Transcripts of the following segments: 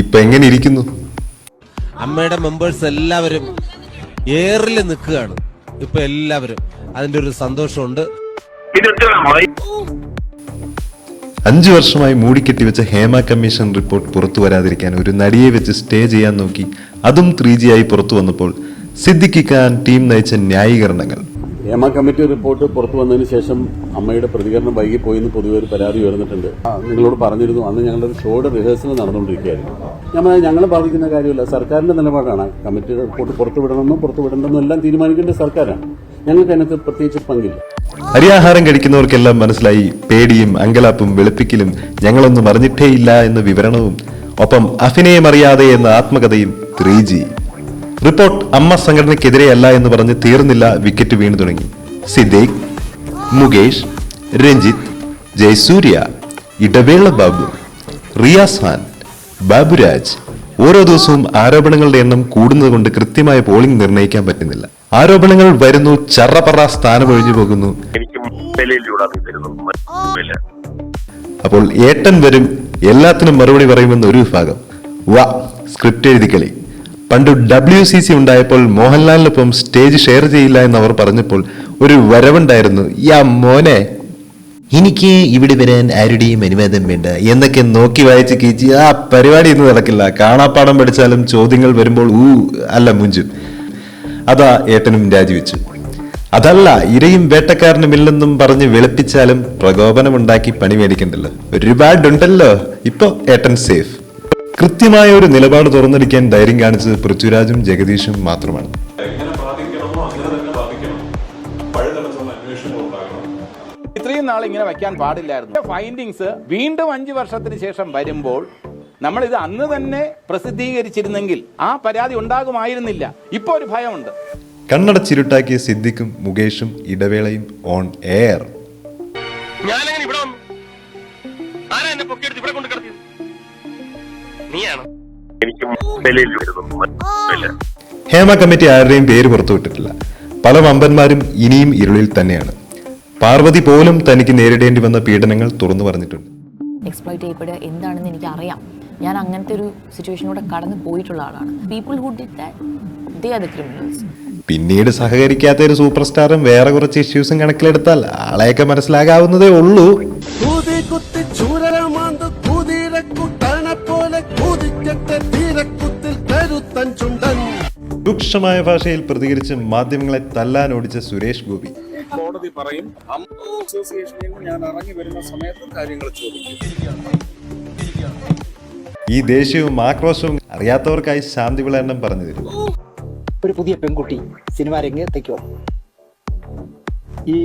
ഇപ്പൊ എങ്ങനെ ഇരിക്കുന്നു? അമ്മയുടെ മെമ്പേഴ്സ് എല്ലാവരും ഏറിൽ നിൽക്കുകയാണ്. ഇപ്പൊ എല്ലാവരും അതിന്റെ ഒരു സന്തോഷമുണ്ട്. 5 വർഷമായി മൂടിക്കെട്ടിവെച്ച ഹേമ കമ്മീഷൻ റിപ്പോർട്ട് പുറത്തു വരാതിരിക്കാൻ ഒരു നടിയെ വെച്ച് സ്റ്റേ ചെയ്യാൻ നോക്കി. അതും 3G ആയി പുറത്തു വന്നപ്പോൾ സിദ്ദിഖ് ഖാൻ ടീം നയിച്ച ന്യായീകരണങ്ങൾ. ഹേമ കമ്മിറ്റി റിപ്പോർട്ട് പുറത്തു വന്നതിന് ശേഷം അമ്മയുടെ പ്രതികരണം വൈകിപ്പോയെന്ന് പൊതുവെ ഒരു പരാതി ഉയർന്നിട്ടുണ്ട്. നിങ്ങളോട് പറഞ്ഞിരുന്നു, അന്ന് ഞങ്ങളൊരു ഷോയുടെ റിഹേഴ്സൽ നടന്നുകൊണ്ടിരിക്കുകയായിരുന്നു. ഞങ്ങളെ ബാധിക്കുന്ന കാര്യമല്ല, സർക്കാരിന്റെ നിലപാടാണ്. കമ്മിറ്റിയുടെ റിപ്പോർട്ട് പുറത്തുവിടണമെന്നും പുറത്തുവിടണമെന്നും എല്ലാം തീരുമാനിക്കേണ്ട സർക്കാരാണ്. ഞങ്ങൾക്ക് അതിനകത്ത് പ്രത്യേകിച്ച് പങ്കില്ല. അരിയാഹാരം കഴിക്കുന്നവർക്കെല്ലാം മനസ്സിലായി പേടിയും അങ്കലാപ്പും വെളുപ്പിക്കലും ഞങ്ങളൊന്നും അറിഞ്ഞിട്ടേയില്ല എന്ന വിവരണവും ഒപ്പം അഭിനയമറിയാതെ എന്ന ആത്മകഥയും 3G. റിപ്പോർട്ട് അമ്മ സംഘടനയ്ക്കെതിരെയല്ല എന്ന് പറഞ്ഞ് തീർന്നില്ല, വിക്കറ്റ് വീണു തുടങ്ങി. സിദ്ദിഖ്, മുകേഷ്, രഞ്ജിത്ത്, ജയസൂര്യ, ഇടവേള ബാബു, റിയാസ് ഖാൻ, ബാബുരാജ്. ഓരോ ദിവസവും ആരോപണങ്ങളുടെ എണ്ണം കൂടുന്നതുകൊണ്ട് കൃത്യമായ പോളിംഗ് നിർണ്ണയിക്കാൻ പറ്റുന്നില്ല. ആരോപണങ്ങൾ വരുന്നു, ചറപറ സ്ഥാനമൊഴിഞ്ഞു പോകുന്നു. അപ്പോൾ ഏട്ടൻ വരും, എല്ലാത്തിനും മറുപടി പറയുമെന്ന് ഒരു വിഭാഗം. സ്ക്രിപ്റ്റ് എഴുതി കളി. പണ്ട് WCC ഉണ്ടായപ്പോൾ മോഹൻലാലിനൊപ്പം സ്റ്റേജ് ഷെയർ ചെയ്യില്ല എന്ന് അവർ പറഞ്ഞപ്പോൾ ഒരു വരവുണ്ടായിരുന്നു. മോനെ, എനിക്ക് ഇവിടെ വരാൻ ആരുടെയും അനുവാദം വേണ്ട എന്നൊക്കെ നോക്കി വായിച്ച് കീച്ചി ആ പരിപാടി ഇന്ന് നടക്കില്ല. കാണാപ്പാടം പഠിച്ചാലും ചോദ്യങ്ങൾ വരുമ്പോൾ അല്ല മുഞ്ചും. അതാ ഏട്ടനും രാജിവെച്ചു. അതല്ല, ഇരയും വേട്ടക്കാരനുമില്ലെന്നും പറഞ്ഞ് വെളുപ്പിച്ചാലും പ്രകോപനമുണ്ടാക്കി പണി മേടിക്കണ്ടല്ലോ. ഒരുപാടുണ്ടല്ലോ. ഇപ്പൊ ഏട്ടൻ സേഫ്. കൃത്യമായ ഒരു നിലപാട് തുറന്നടിക്കാൻ ധൈര്യം കാണിച്ചത് പൃഥ്വിരാജും ജഗദീഷും മാത്രമാണ്. ഇത്രയും നാൾ ഇങ്ങനെ വയ്ക്കാൻ പാടില്ലായിരുന്നു. ഫൈൻഡിങ്സ് വീണ്ടും 5 വർഷത്തിന് ശേഷം വരുമ്പോൾ നമ്മൾ ഇത് അന്ന് തന്നെ പ്രസിദ്ധീകരിച്ചിരുന്നെങ്കിൽ ആ പരാതി ഉണ്ടാകുമായിരുന്നില്ല. ഇപ്പൊ ഒരു ഭയമുണ്ട്. കണ്ണടച്ചിരുട്ടാക്കിയ സിദ്ദിഖും മുകേഷും ഇടവേളയും ഓൺ എയർ. ഹേമ കമ്മിറ്റി ആരുടെയും പേര് പുറത്തുവിട്ടിട്ടില്ല. പല വമ്പന്മാരും ഇനിയും ഇരുളിൽ തന്നെയാണ്. പാർവതി പോലും തനിക്ക് നേരിടേണ്ടി വന്ന പീഡനങ്ങൾ തുറന്നു പറഞ്ഞിട്ടുണ്ട്. എക്സ്പ്ലോയിറ്റ് ചെയ്യപ്പെടുക എന്താണെന്ന് എനിക്ക് അറിയാം. ഞാൻ അങ്ങനത്തെ ഒരു സിറ്റുവേഷനിലൂടെ കടന്നു പോയിട്ടുള്ള ആളാണ്. People who did that, they are the criminals. പിന്നീട് സഹകരിക്കാത്ത ഒരു സൂപ്പർ സ്റ്റാറും വേറെ കുറച്ച് ഇഷ്യൂസും കണക്കിലെടുത്താൽ ആളെയൊക്കെ മനസ്സിലാകാവുന്നതേ ഉള്ളൂ. രൂക്ഷമായ ഭാഷയിൽ പ്രതികരിച്ച് മാധ്യമങ്ങളെ തല്ലാൻ ഓടിച്ച സുരേഷ് ഗോപി. കോടതി പറയും, അസോസിയേഷനിൽ ഞാൻ ഇറങ്ങി വരുന്ന സമയത്ത് കാര്യങ്ങൾ ചോദിക്കും. ഈ ദേഷ്യവും ആക്രോശവും അറിയാത്തവർക്കായി ശാന്തിവിള എണ്ണം പറഞ്ഞു തരും. ഒരു പുതിയ പെൺകുട്ടി സിനിമാ രംഗത്തേക്ക് വന്നു. ഈ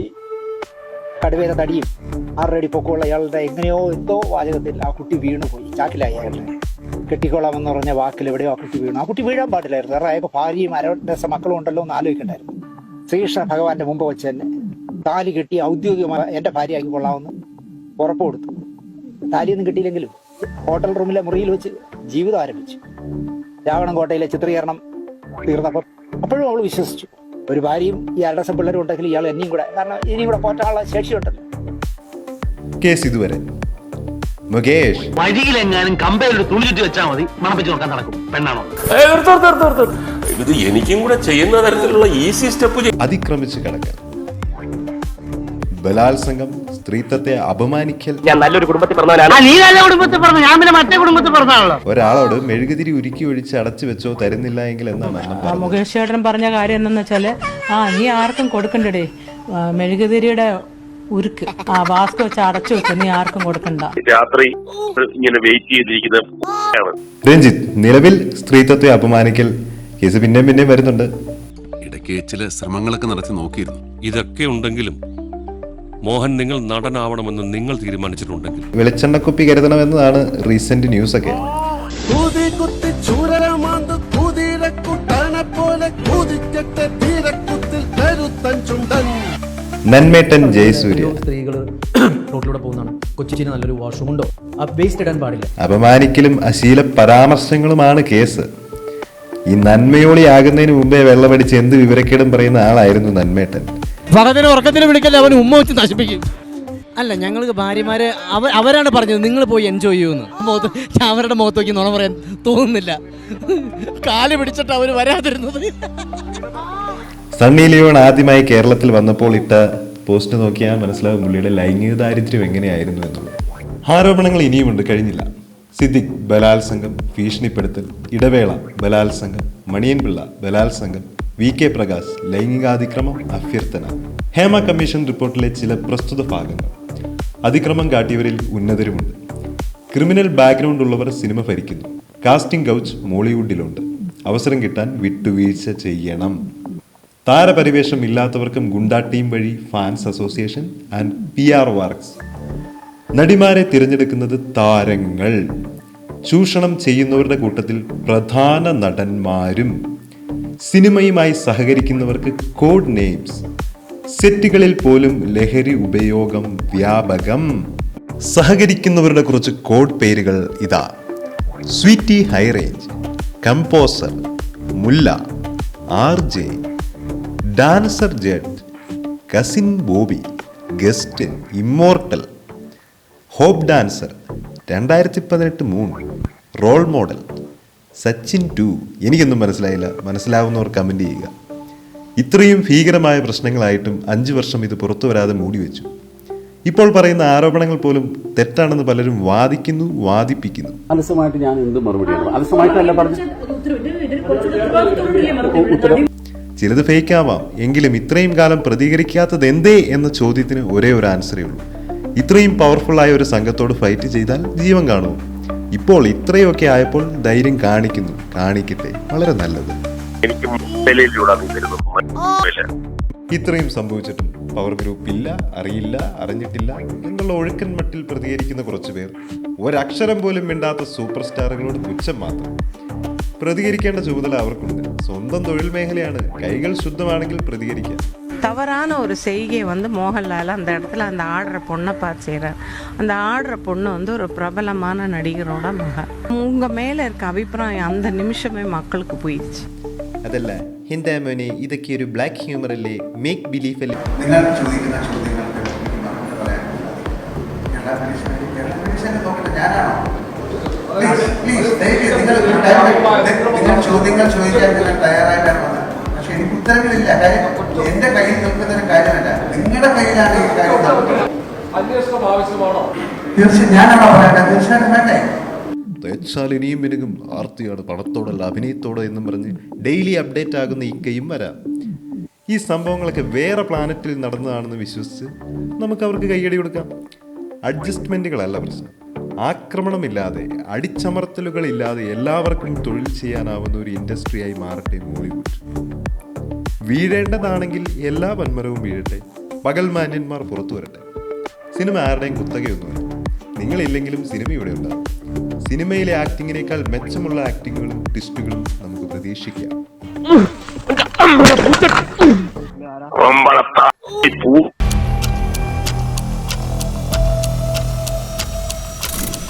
കടുവേര തടിയും 6 അടി പൊക്കമുള്ള അയാളുടെ എങ്ങനെയോ എന്തോ വാചകത്തിൽ ആ കുട്ടി വീണുപോയി. ചാക്കിലായി. അയാളുടെ കെട്ടിക്കൊള്ളാമെന്ന് പറഞ്ഞ വാക്കിൽ എവിടെയോ ആ കുട്ടി വീണു. ആ കുട്ടി വീഴാൻ പാടില്ലായിരുന്നു. കാരണം അയാൾക്ക് ഭാര്യയും 1.5 മക്കളും ഉണ്ടല്ലോ എന്ന് ആലോചിക്കണ്ടായിരുന്നു. ശ്രീകൃഷ്ണ ഭഗവാന്റെ മുമ്പ് വെച്ച് തന്നെ താലി കെട്ടി ഔദ്യോഗികമായി എൻ്റെ ഭാര്യ ആക്കി കൊള്ളാമെന്ന് ഉറപ്പ് കൊടുത്തു. താലിയൊന്നും കിട്ടിയില്ലെങ്കിലും ഹോട്ടൽ റൂമിലെ മുറിയിൽ വെച്ച് ജീവിതം ആരംഭിച്ചു. രാവണൻകോട്ടയിലെ ചിത്രീകരണം തീർന്നപ്പം അപ്പോഴും അവൾ വിശ്വസിച്ചു. ഒരു ഭാര്യയും ഈ 2 പിള്ളേരും ഉണ്ടെങ്കിൽ ഇയാൾ എന്നെയും കൂടെ, കാരണം ഇനിയും കൂടെ പോറ്റാനുള്ള ശേഷിയുണ്ടല്ലോ. കേസ് ഇതുവരെ മുകേഷ് വഴിയിലെങ്ങാനും കമ്പയിലൊരു തുണി ചുറ്റി വെച്ചാൽ മതി, മണപ്പിച്ച് നോക്കാൻ നടക്കും. പെണ്ണാണോ? ഇത് എനിക്കും കൂടെ ചെയ്യുന്ന തരത്തിലുള്ള ഈസി സ്റ്റെപ്പ് അതിക്രമിച്ച് കിടക്കാൻ, ബലാത്സംഗം, സ്ത്രീത്വത്തെ അപമാനിക്കൽ. ഞാൻ നല്ലൊരു കുടുംബത്തിൽ പറഞ്ഞാലാണ്. നീ നല്ല കുടുംബത്തിൽ പറഞ്ഞു, ഞാൻ പിന്നെ മറ്റേ കുടുംബത്തിൽ പറഞ്ഞാണല്ലോ. ഒരാളോട് മെഴുകുതിരി ഉരുക്കി ഒഴിച്ച് അടച്ചു വെച്ചോ തരുന്നില്ല എങ്കിൽ എന്നാണ് മുകേഷ് ചേട്ടൻ പറഞ്ഞ കാര്യം എന്താണെന്ന് വെച്ചാല്, നീ ആർക്കും കൊടുക്കണ്ടേ മെഴുകുതിരിയുടെ ഉരുക്ക്, വാസ്കോ വെച്ച് അടച്ചു വെച്ച് നീ ആർക്കും കൊടുക്കണ്ട. രാത്രി ഇങ്ങനെ വെയിറ്റ് ചെയ്തിരിക്കുന്ന രഞ്ജിത്ത് നിലവിൽ സ്ത്രീത്വത്തെ അപമാനിക്കൽ കേസ് പിന്നെയും വരുന്നുണ്ട്. ഇടയ്ക്ക് ചില ശ്രമങ്ങളൊക്കെ നടത്തി നോക്കിയിരുന്നു. ഇതൊക്കെ ഉണ്ടെങ്കിലും മോഹൻ, നിങ്ങൾ നടനാവണമെന്ന് നിങ്ങൾ തീരുമാനിച്ചിട്ടുണ്ടെങ്കിൽ വെളിച്ചെണ്ണക്കുപ്പി കരുതണമെന്നതാണ് റീസെന്റ് ന്യൂസ് ഒക്കെ. നന്മേട്ടൻ ജയസൂര്യ. സ്ത്രീകള് റോട്ടിലൂടെ പോകുന്നതാണ്. കൊച്ചിന് നല്ലൊരു വാഷ്റൂം ഉണ്ടോ? വേസ്റ്റ് ഇടാൻ പാടില്ല. അപമാനിക്കലും അശീല പരാമർശങ്ങളുമാണ് കേസ്. ഈ നന്മയോളിയാകുന്നതിന് മുമ്പേ വെള്ളമടിച്ച് എന്ത് വിവരക്കേടും പറയുന്ന ആളായിരുന്നു നന്മേട്ടൻ. ഉറക്കത്തിന് വിളിക്കല്ലേ, അവൻ ഉമ്മ വെച്ച് നശിപ്പിക്കും. അല്ല ഞങ്ങൾക്ക് ഭാര്യമാരെ അവരാണ് പറഞ്ഞത് നിങ്ങൾ പോയി എൻജോയ് ചെയ്യുമെന്ന്. ഞാൻ അവരുടെ മുഖത്ത് നോക്കി നുണ പറയാൻ തോന്നുന്നില്ല. കാല് പിടിച്ചിട്ട് അവർ വരാതിരുന്നത്. സണ്ണി ലിയോൺ ആദ്യമായി കേരളത്തിൽ വന്നപ്പോൾ ഇട്ട പോസ്റ്റ് നോക്കിയാൽ മനസ്സിലാവും പുള്ളിയുടെ ലൈംഗിക ദാരിദ്ര്യം എങ്ങനെയായിരുന്നു എന്നുള്ളത്. ആരോപണങ്ങൾ ഇനിയുമുണ്ട്, കഴിഞ്ഞില്ല. സിദ്ദിഖ് ബലാത്സംഗം, ഭീഷണിപ്പെടുത്തൽ, ഇടവേള ബലാത്സംഗം, മണിയൻപിള്ള ബലാത്സംഗം, VK പ്രകാശ് ലൈംഗികാതിക്രമം, അഭ്യർത്ഥന. ഹേമ കമ്മീഷൻ റിപ്പോർട്ടിലെ ചില പ്രസ്തുത ഭാഗങ്ങൾ. അതിക്രമം കാട്ടിയവരിൽ ഉന്നതരുമുണ്ട്. ക്രിമിനൽ ബാക്ക്ഗ്രൗണ്ട് ഉള്ളവർ സിനിമ ഭരിക്കുന്നു. കാസ്റ്റിംഗ് കൗച്ച് മോളിവുഡിലുണ്ട്. അവസരം കിട്ടാൻ വിട്ടുവീഴ്ച ചെയ്യണം. താരപരിവേഷം ഇല്ലാത്തവർക്കും ഗുണ്ടാ ടീം വഴി fans association and PR works. നടിമാരെ തിരഞ്ഞെടുക്കുന്നത് താരങ്ങൾ. ചൂഷണം ചെയ്യുന്നവരുടെ കൂട്ടത്തിൽ പ്രധാന നടന്മാരും. സിനിമയുമായി സഹകരിക്കുന്നവർക്ക് കോഡ് നെയിംസ്. സെറ്റുകളിൽ പോലും ലഹരി ഉപയോഗം വ്യാപകം. സഹകരിക്കുന്നവരുടെ കുറച്ച് കോഡ് പേരുകൾ ഇതാ: സ്വീറ്റി ഹൈറേഞ്ച്, കമ്പോസർ, മുല്ല, RJ, dancer jet, cousin Bobby, guest, immortal, hope dancer, 2018 moon, role model, Sachin 2. എനിക്കൊന്നും മനസ്സിലായില്ല, മനസ്സിലാവുന്നവർ കമന്റ് ചെയ്യുക. ഇത്രയും ഭീകരമായ പ്രശ്നങ്ങളായിട്ടും 5 വർഷം ഇത് പുറത്തു വരാതെ മൂടിവെച്ചു. ഇപ്പോൾ പറയുന്ന ആരോപണങ്ങൾ പോലും തെറ്റാണെന്ന് പലരും വാദിക്കുന്നു, വാദിപ്പിക്കുന്നു. അലസമായിട്ട് ഞാൻ എന്ത് മറുപടിയാണ്? അലസമായിട്ടല്ല പറഞ്ഞു. ചിലത് ഫേക്ക് ആവാം, എങ്കിലും ഇത്രയും കാലം പ്രതികരിക്കാത്തത് എന്തേ എന്ന ചോദ്യത്തിന് ഒരേ ഒരു ആൻസറേ ഉള്ളൂ. ഇത്രയും പവർഫുള്ളായ ഒരു സംഘത്തോട് ഫൈറ്റ് ചെയ്താൽ ജീവൻ കാണുമോ? ഇപ്പോൾ ഇത്രയൊക്കെ ആയപ്പോൾ ധൈര്യം കാണിക്കുന്നു. കാണിക്കട്ടെ, വളരെ നല്ലത്. ഇത്രയും സംഭവിച്ചിട്ടും പവർ ഗ്രൂപ്പ് ഇല്ല, അറിയില്ല, അറിഞ്ഞിട്ടില്ല എന്നുള്ള ഒഴുക്കൻ മട്ടിൽ പ്രതികരിക്കുന്ന കുറച്ചു പേർ, ഒരക്ഷരം പോലും മിണ്ടാത്ത സൂപ്പർ സ്റ്റാറുകളോട് പുച്ഛം മാത്രം. പ്രതികരിക്കേണ്ട ചുമതല അവർക്കുണ്ട്. സ്വന്തം തൊഴിൽ മേഖലയാണ്. കൈകൾ ശുദ്ധമാണെങ്കിൽ പ്രതികരിക്കാം. தவறான ஒரு செய்கை மோகன்லால் அந்த இடத்துல அந்த ஆடுற பொண்ணை பார்த்து செய்கிறார். அந்த ஆடுற பொண்ணு ஒரு பிரபலமான நடிகரோட மகன். உங்கள் மேலே இருக்க அபிப்பிராயம் அந்த நிமிஷமே மக்களுக்கு போயிடுச்சு. അതല്ല ഹിന്ദ മോനെ, ഇതൊക്കെ ഒരു ബ്ലാക്ക് ഹ്യൂമർ അല്ലേ, മേക്ക് ബിലീഫ് അല്ലേ? നിങ്ങൾ ചോദിക്കുന്ന ചോദ്യങ്ങൾക്ക് നിങ്ങൾ ചോദ്യങ്ങൾ ചോദിക്കാൻ ഞാൻ തയ്യാറായിട്ടാണ് വന്നത്. പക്ഷെ എനിക്ക് ഉത്തരങ്ങളില്ല. കാര്യം എന്റെ കയ്യിൽ നിൽക്കുന്ന ഒരു കാര്യമല്ല, നിങ്ങളുടെ കയ്യിലാണ് ഈ കാര്യം. തീർച്ചയായും ഞാനാണോ പറയട്ടെ? തീർച്ചയായിട്ടും വേണ്ടേ. തേച്ചാൽ ഇനിയും മിനുങ്ങും. ആർത്തിയാണ് പണത്തോടല്ല അഭിനയത്തോടെ എന്നും പറഞ്ഞ് ഡെയിലി അപ്ഡേറ്റ് ആകുന്ന ഇക്കയും വരാം. ഈ സംഭവങ്ങളൊക്കെ വേറെ പ്ലാനറ്റിൽ നടന്നതാണെന്ന് വിശ്വസിച്ച് നമുക്ക് അവർക്ക് കൈയടി കൊടുക്കാം. അഡ്ജസ്റ്റ്മെന്റുകളല്ല പ്രശ്നം. ആക്രമണമില്ലാതെ, അടിച്ചമർത്തലുകളില്ലാതെ എല്ലാവർക്കും തൊഴിൽ ചെയ്യാനാവുന്ന ഒരു ഇൻഡസ്ട്രിയായി മാറട്ടെ മോളിവുഡ്. വീഴേണ്ടതാണെങ്കിൽ എല്ലാ വൻമരവും വീഴട്ടെ. പകൽ മാന്യന്മാർ പുറത്തു വരട്ടെ. സിനിമ ആരുടെയും കുത്തകയൊന്നുമല്ല. നിങ്ങളില്ലെങ്കിലും സിനിമ ഇവിടെ ഉണ്ടാകും. സിനിമയിലെ ആക്ടിങ്ങിനേക്കാൾ മെച്ചമുള്ള ആക്ടിങ്ങുകളും ട്വിസ്റ്റുകളും നമുക്ക് പ്രതീക്ഷിക്കാം.